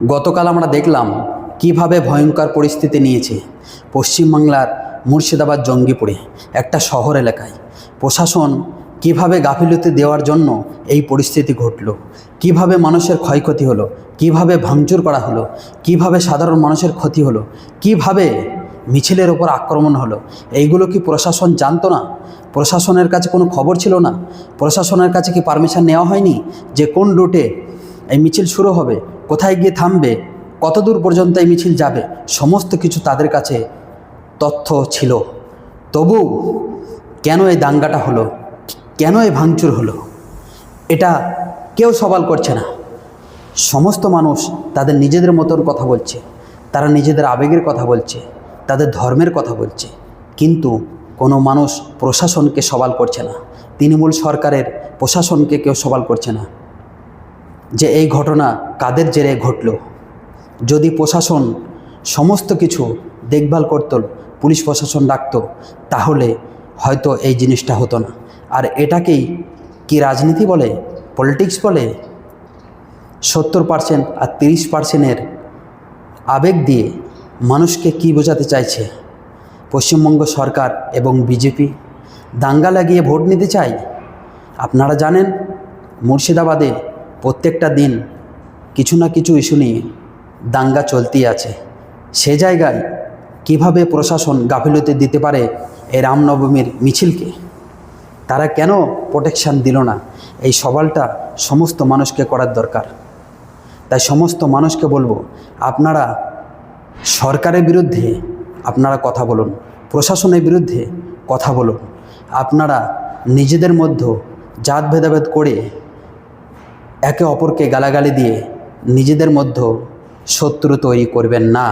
গতকাল আমরা দেখলাম কিভাবে ভয়ঙ্কর পরিস্থিতি নিয়েছে পশ্চিমবাংলার মুর্শিদাবাদ জঙ্গিপুরে একটা শহর এলাকায়। প্রশাসন কিভাবে গাফিলতি দেওয়ার জন্য এই পরিস্থিতি ঘটল, কিভাবে মানুষের ক্ষয়ক্ষতি হলো, কিভাবে ভাঙচুর করা হলো, কিভাবে সাধারণ মানুষের ক্ষতি হলো, কিভাবে মিছিলের ওপর আক্রমণ হলো। এইগুলো কি প্রশাসন জানতো না? প্রশাসনের কাছে কোনো খবর ছিল না? প্রশাসনের কাছে কি পারমিশন নেওয়া হয়নি যে কোন রুটে এই মিছিল শুরু হবে, কোথায় গিয়ে থামবে, কত দূর পর্যন্ত এই মিছিল যাবে? সমস্ত কিছু তাদের কাছে তথ্য ছিল। তবু কেন এই দাঙ্গাটা হলো, কেন এই ভাঙচুর হলো, এটা কেউ সওয়াল করছে না। সমস্ত মানুষ তাদের নিজেদের মতন কথা বলছে, তারা নিজেদের আবেগের কথা বলছে, তাদের ধর্মের কথা বলছে, কিন্তু কোনো মানুষ প্রশাসনকে সওয়াল করছে না। তৃণমূল সরকারের প্রশাসনকে কেউ সওয়াল করছে না যে এই ঘটনা কাদের জেরে ঘটল। যদি প্রশাসন সমস্ত কিছু দেখভাল করত, পুলিশ প্রশাসন ডাকত, তাহলে হয়তো এই জিনিসটা হতো না। আর এটাকেই কি রাজনীতি বলে, পলিটিক্স বলে? 70% আর 30%-এর আবেগ দিয়ে মানুষকে কি বোঝাতে চাইছে পশ্চিমবঙ্গ সরকার এবং বিজেপি? দাঙ্গা লাগিয়ে ভোট নিতে চাই। আপনারা জানেন মুর্শিদাবাদে প্রত্যেকটা দিন কিছু না কিছু ইস্যু নিয়ে দাঙ্গা চলতেই আছে। সে জায়গায় কিভাবে প্রশাসন গাফিলতি দিতে পারে এই রামনবমীর মিছিলকে? তারা কেন প্রোটেকশান দিল না? এই সওয়ালটা সমস্ত মানুষকে করার দরকার। তাই সমস্ত মানুষকে বলবো, আপনারা সরকারের বিরুদ্ধে আপনারা কথা বলুন, প্রশাসনের বিরুদ্ধে কথা বলুন। আপনারা নিজেদের মধ্যে জাত ভেদাভেদ করে একে অপরকে গালাগালি দিয়ে নিজেদের মধ্যে শত্রু তৈরি করবেন না।